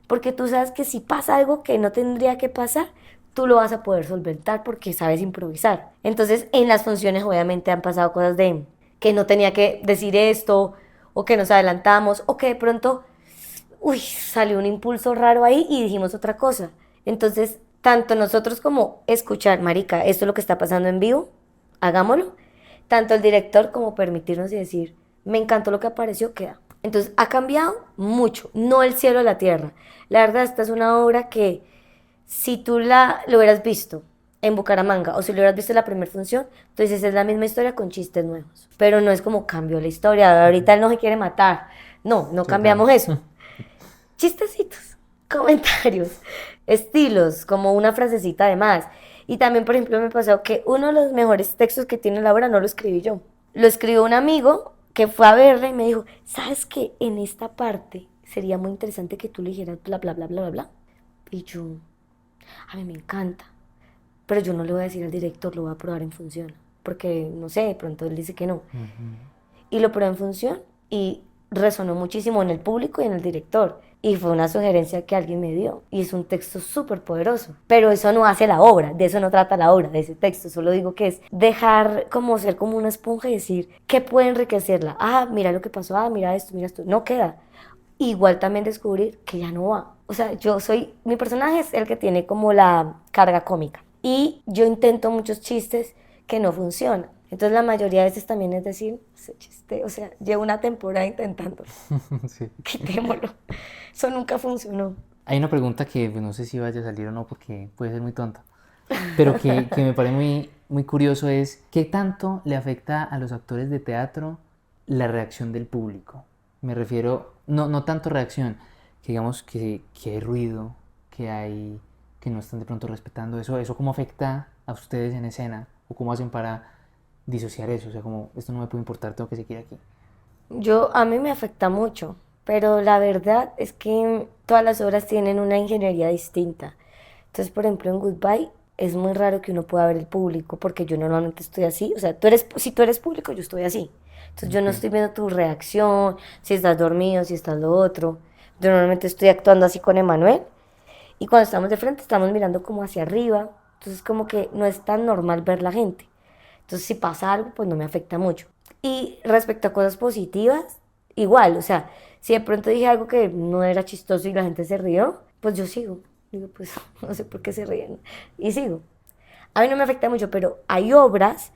Porque tú sabes que si pasa algo que no tendría que pasar, tú lo vas a poder solventar porque sabes improvisar. Entonces, en las funciones obviamente han pasado cosas de que no tenía que decir esto, o que nos adelantamos, o que de pronto, salió un impulso raro ahí y dijimos otra cosa. Entonces, tanto nosotros como escuchar, marica, esto es lo que está pasando en vivo, hagámoslo. Tanto el director como permitirnos y decir, me encantó lo que apareció, queda. Entonces, ha cambiado mucho, no el cielo a la tierra. La verdad, esta es una obra que, si tú lo hubieras visto en Bucaramanga, o si lo hubieras visto en la primera función, entonces es la misma historia con chistes nuevos. Pero no es como cambió la historia, ahorita él no se quiere matar. No, no cambiamos eso. Chistecitos, comentarios, estilos, como una frasecita de más. Y también, por ejemplo, me pasó que uno de los mejores textos que tiene la obra no lo escribí yo. Lo escribió un amigo que fue a verla y me dijo, ¿sabes qué? En esta parte sería muy interesante que tú le dijeras bla, bla, bla, bla, bla, bla. Y yo, a mí me encanta. Pero yo no le voy a decir al director, lo voy a probar en función. Porque, no sé, de pronto él dice que no. Y lo probé en función y resonó muchísimo en el público y en el director. Y fue una sugerencia que alguien me dio. Y es un texto súper poderoso. Pero eso no hace la obra, de eso no trata la obra, de ese texto. Solo digo que es dejar como ser como una esponja y decir, ¿qué puede enriquecerla? Ah, mira lo que pasó, ah, mira esto, mira esto. No queda. Igual también descubrir que ya no va. O sea, mi personaje es el que tiene como la carga cómica. Y yo intento muchos chistes que no funcionan. Entonces la mayoría de veces también es decir, ese chiste, o sea, llevo una temporada intentando. Sí. Quitémoslo. Eso nunca funcionó. Hay una pregunta que pues, no sé si vaya a salir o no porque puede ser muy tonta, pero que me parece muy curioso es ¿qué tanto le afecta a los actores de teatro la reacción del público? Me refiero, no tanto reacción, que digamos que hay ruido, que no están de pronto respetando eso cómo afecta a ustedes en escena o cómo hacen para disociar eso, o sea, como esto no me puede importar, tengo que seguir aquí. A mí me afecta mucho, pero la verdad es que todas las obras tienen una ingeniería distinta. Entonces, por ejemplo, en Goodbye es muy raro que uno pueda ver el público porque yo normalmente estoy así, o sea, si tú eres público, yo estoy así. Entonces yo no estoy viendo tu reacción, si estás dormido, si estás lo otro. Yo normalmente estoy actuando así con Emanuel y cuando estamos de frente estamos mirando como hacia arriba, entonces como que no es tan normal ver la gente. Entonces si pasa algo, pues no me afecta mucho. Y respecto a cosas positivas, igual, o sea, si de pronto dije algo que no era chistoso y la gente se rió, pues yo sigo. Digo, pues no sé por qué se ríen. Y sigo. A mí no me afecta mucho, pero hay obras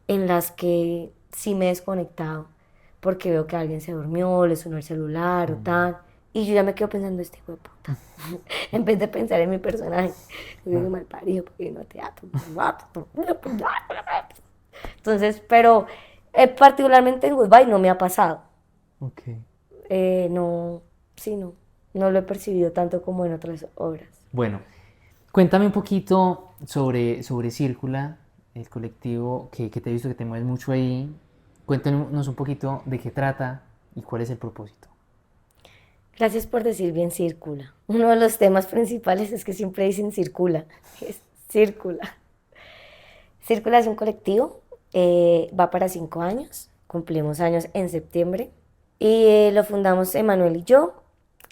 en las que sí me he desconectado porque veo que alguien se durmió, le sonó el celular o tal. Y yo ya me quedo pensando, este hijo de puta. En vez de pensar en mi personaje. Yo digo, mal parido, porque no teatro. Entonces, pero particularmente en Goodbye no me ha pasado. Ok. No, sí, no lo he percibido tanto como en otras obras. Bueno, cuéntame un poquito sobre Círcula, el colectivo que te he visto que te mueves mucho ahí. Cuéntanos un poquito de qué trata y cuál es el propósito. Gracias por decir bien Círcula. Uno de los temas principales es que siempre dicen Círcula. Es Círcula. Círcula es un colectivo, va para 5 años, cumplimos años en septiembre y lo fundamos Emanuel y yo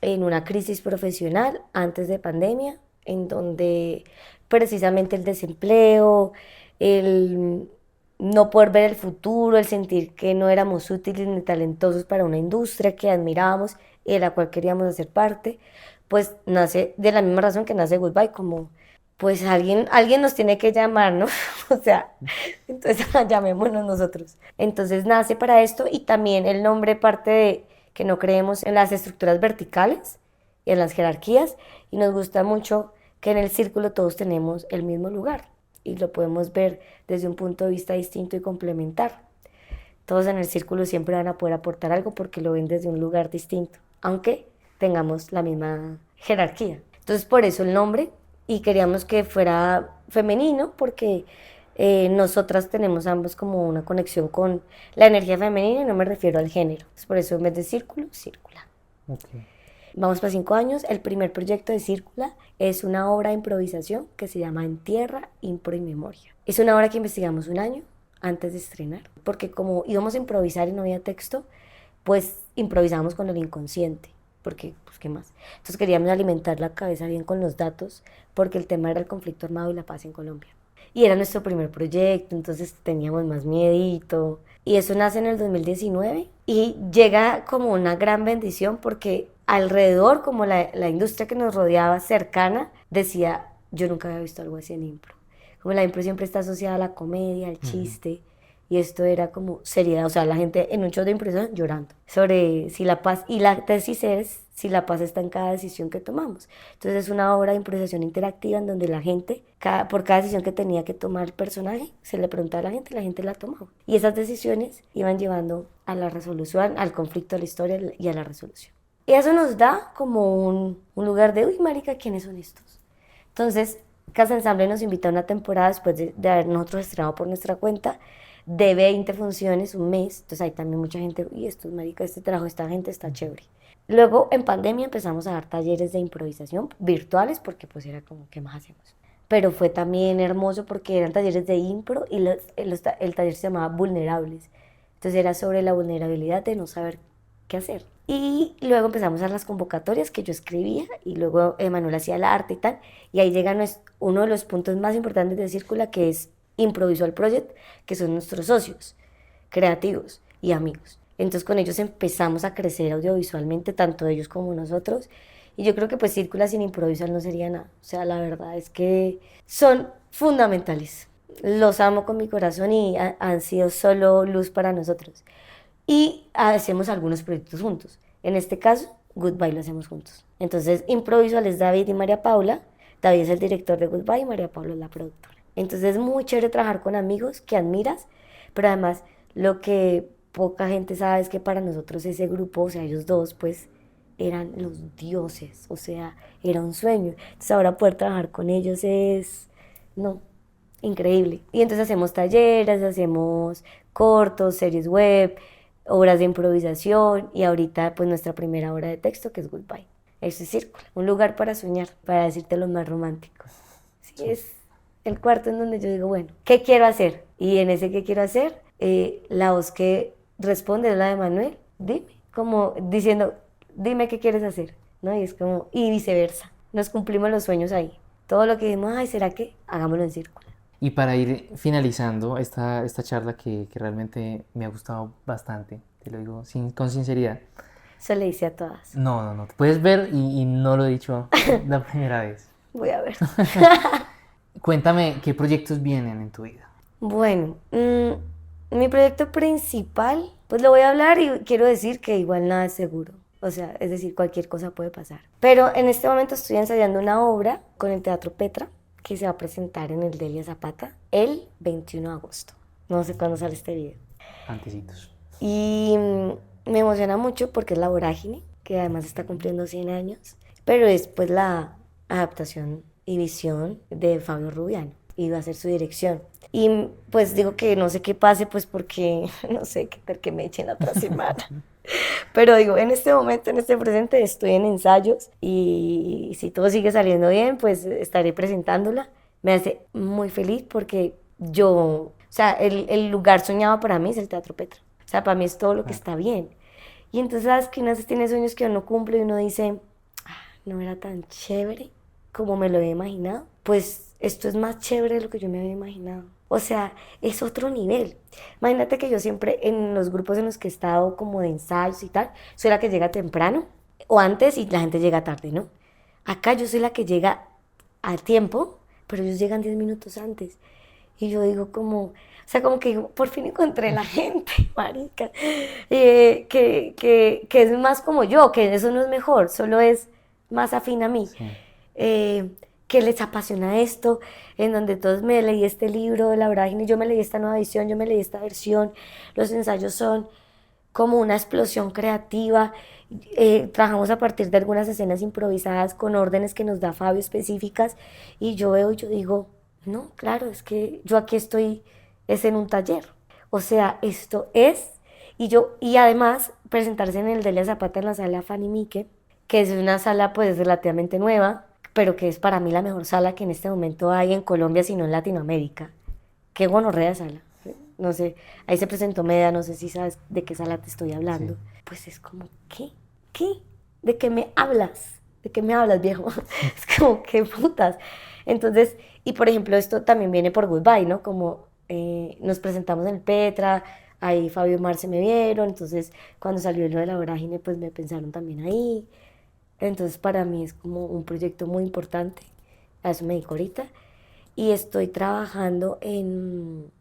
en una crisis profesional antes de pandemia, en donde precisamente el desempleo, el no poder ver el futuro, el sentir que no éramos útiles ni talentosos para una industria que admirábamos y de la cual queríamos hacer parte, pues nace de la misma razón que nace Goodbye, como pues alguien nos tiene que llamar, ¿no? O sea, entonces llamémonos nosotros. Entonces nace para esto y también el nombre parte de que no creemos en las estructuras verticales y en las jerarquías y nos gusta mucho que en el círculo todos tenemos el mismo lugar y lo podemos ver desde un punto de vista distinto y complementar. Todos en el círculo siempre van a poder aportar algo porque lo ven desde un lugar distinto, aunque tengamos la misma jerarquía. Entonces por eso el nombre y queríamos que fuera femenino porque nosotras tenemos ambos como una conexión con la energía femenina y no me refiero al género. Entonces, por eso en vez de círculo, círcula. Okay. Vamos para 5 años. El primer proyecto de Círcula es una obra de improvisación que se llama En Tierra, Impro y Memoria. Es una obra que investigamos 1 año antes de estrenar, porque como íbamos a improvisar y no había texto, pues improvisamos con el inconsciente, porque pues qué más. Entonces queríamos alimentar la cabeza bien con los datos, porque el tema era el conflicto armado y la paz en Colombia. Y era nuestro primer proyecto, entonces teníamos más miedito. Y eso nace en el 2019 y llega como una gran bendición porque alrededor, como la industria que nos rodeaba cercana, decía, yo nunca había visto algo así en impro. Como la impro siempre está asociada a la comedia, al chiste, y esto era como seriedad, o sea, la gente en un show de improvisación llorando sobre si la paz, y la tesis es si la paz está en cada decisión que tomamos. Entonces es una obra de improvisación interactiva en donde la gente, por cada decisión que tenía que tomar el personaje, se le preguntaba a la gente la tomaba. Y esas decisiones iban llevando a la resolución, al conflicto de la historia y a la resolución. Y eso nos da como un lugar de, uy, marica, ¿quiénes son estos? Entonces, Casa Ensamble nos invita a una temporada después de haber nosotros estrenado por nuestra cuenta, de 20 funciones, un mes. Entonces ahí también mucha gente, uy, esto es marica, este trabajo, esta gente está chévere. Luego, en pandemia, empezamos a dar talleres de improvisación virtuales, porque pues era como, ¿qué más hacemos? Pero fue también hermoso porque eran talleres de impro y el taller se llamaba Vulnerables. Entonces era sobre la vulnerabilidad de no saber qué hacer. Y luego empezamos a las convocatorias que yo escribía y luego Emanuel hacía el arte y tal. Y ahí llega uno de los puntos más importantes de Círcula, que es Improvisual Project, que son nuestros socios creativos y amigos. Entonces con ellos empezamos a crecer audiovisualmente, tanto ellos como nosotros. Y yo creo que pues Círcula sin Improvisar no sería nada. O sea, la verdad es que son fundamentales. Los amo con mi corazón y han sido solo luz para nosotros. Y hacemos algunos proyectos juntos. En este caso, Goodbye lo hacemos juntos. Entonces, Improvisual es David y María Paula. David es el director de Goodbye y María Paula es la productora. Entonces, es muy chévere trabajar con amigos que admiras, pero además lo que poca gente sabe es que para nosotros ese grupo, o sea, ellos dos, pues, eran los dioses, o sea, era un sueño. Entonces, ahora poder trabajar con ellos es, no, increíble. Y entonces hacemos talleres, hacemos cortos, series web, obras de improvisación y ahorita pues nuestra primera obra de texto que es Goodbye. Ese es Círculo, un lugar para soñar, para decirte lo más romántico. Sí, es el cuarto en donde yo digo, bueno, ¿qué quiero hacer? Y en ese ¿qué quiero hacer? La voz que responde es la de Manuel, dime, como diciendo, dime qué quieres hacer, ¿no? Y es como, y viceversa, nos cumplimos los sueños ahí. Todo lo que dijimos, ay, ¿será que? Hagámoslo en Círculo. Y para ir finalizando esta charla que realmente me ha gustado bastante, te lo digo con sinceridad. Eso le hice a todas. No, te puedes ver y no lo he dicho la primera vez. Voy a ver. Cuéntame, ¿qué proyectos vienen en tu vida? Bueno, mi proyecto principal, pues lo voy a hablar y quiero decir que igual nada es seguro. O sea, es decir, cualquier cosa puede pasar. Pero en este momento estoy ensayando una obra con el Teatro Petra, que se va a presentar en el Delia Zapata el 21 de agosto. No sé cuándo sale este video. Antecitos. Y me emociona mucho porque es La Vorágine, que además está cumpliendo 100 años, pero es pues la adaptación y visión de Fabio Rubiano y va a ser su dirección. Y pues digo que no sé qué pase, pues porque no sé, que me echen la otra semana. Pero digo, en este momento, en este presente, estoy en ensayos y si todo sigue saliendo bien, pues estaré presentándola. Me hace muy feliz porque o sea, el lugar soñado para mí es el Teatro Petra. O sea, para mí es todo lo que está bien. Y entonces, ¿sabes que uno tiene sueños que uno cumple y uno dice, no era tan chévere como me lo había imaginado? Pues esto es más chévere de lo que yo me había imaginado. O sea, es otro nivel. Imagínate que yo siempre en los grupos en los que he estado como de ensayos y tal, soy la que llega temprano o antes y la gente llega tarde, ¿no? Acá yo soy la que llega a tiempo, pero ellos llegan 10 minutos antes. Y yo digo como, o sea, como que por fin encontré la gente, marica, que es más como yo, que eso no es mejor, solo es más afín a mí. Sí. Que les apasiona esto, en donde todos me leí este libro de La Vorágine, yo me leí esta nueva edición, yo me leí esta versión, los ensayos son como una explosión creativa, trabajamos a partir de algunas escenas improvisadas con órdenes que nos da Fabio específicas, y yo veo y yo digo, no, claro, es que yo aquí estoy, es en un taller, o sea, esto es, y además presentarse en el Delia Zapata en la sala Fanny Mique, que es una sala pues relativamente nueva, pero que es para mí la mejor sala que en este momento hay en Colombia, sino en Latinoamérica. Qué gonorrea sala. No sé, ahí se presentó Meda, no sé si sabes de qué sala te estoy hablando. Sí. Pues es como, ¿qué? ¿De qué me hablas? ¿De qué me hablas, viejo? Es como, ¿qué putas? Entonces, y por ejemplo, esto también viene por Goodbye, ¿no? Como nos presentamos en el Petra, ahí Fabio y Marce me vieron, entonces cuando salió lo de La Vorágine, pues me pensaron también ahí. Entonces para mí es como un proyecto muy importante, a eso me dedico ahorita, y estoy trabajando en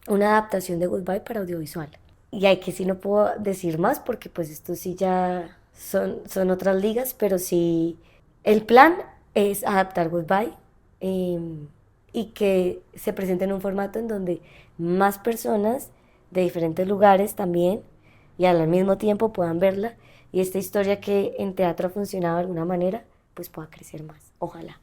una adaptación de Goodbye para audiovisual. Y hay que sí no puedo decir más porque pues esto sí ya son otras ligas, pero sí el plan es adaptar Goodbye y que se presente en un formato en donde más personas de diferentes lugares también y al mismo tiempo puedan verla y esta historia que en teatro ha funcionado de alguna manera pues pueda crecer más, ojalá.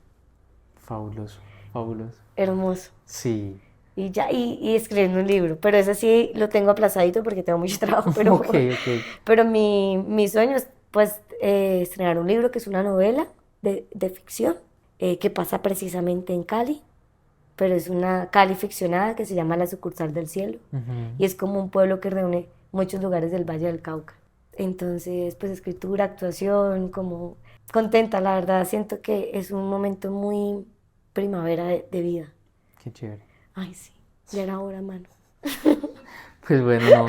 Fabuloso, fabuloso. Hermoso. Sí. Y ya, y escribiendo un libro, pero eso sí lo tengo aplazadito porque tengo mucho trabajo, pero, Ok, ok. pero mi sueño es pues estrenar un libro que es una novela de ficción que pasa precisamente en Cali, pero es una Cali ficcionada que se llama La Sucursal del Cielo y es como un pueblo que reúne muchos lugares del Valle del Cauca. Entonces, pues escritura, actuación, como contenta, la verdad, siento que es un momento muy primavera de vida. Qué chévere. Ay, sí, ya era hora, mano. Pues bueno, no.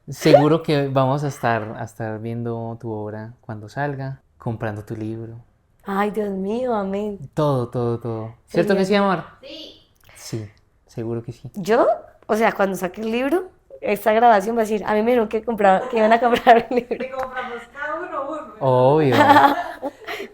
Seguro que vamos a estar viendo tu obra cuando salga, comprando tu libro. Ay, Dios mío, amén. Todo, todo, todo. ¿Cierto que sí, amor? Sí. Sí, seguro que sí. Yo, o sea, cuando saque el libro, esta grabación va a decir, a mí me dijeron que iban a comprar un libro. Obvio.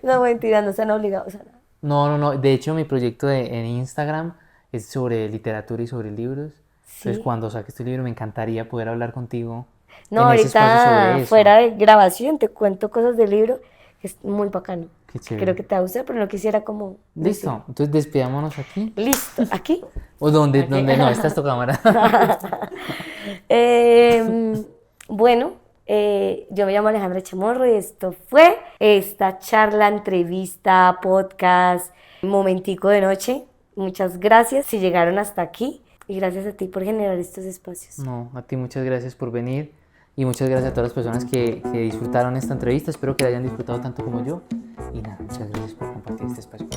No, mentira, no están obligados a nada. No, no, no. De hecho, mi proyecto en Instagram es sobre literatura y sobre libros. Entonces, Sí. cuando saques tu libro, me encantaría poder hablar contigo No, en ese espacio sobre ahorita eso. fuera de grabación te cuento cosas del libro, que es muy bacano. Qué chévere. Creo que te va a gustar, pero no quisiera como... Listo. Entonces, despidámonos aquí. Listo, ¿aquí? ¿O dónde? ¿Dónde? No, esta es tu cámara. Bueno, yo me llamo Alejandra Chamorro y esto fue esta charla, entrevista, podcast, momentico de noche. Muchas gracias si llegaron hasta aquí y gracias a ti por generar estos espacios. No, a ti muchas gracias por venir y muchas gracias a todas las personas que disfrutaron esta entrevista. Espero que la hayan disfrutado tanto como yo. Y nada, muchas gracias por compartir este espacio.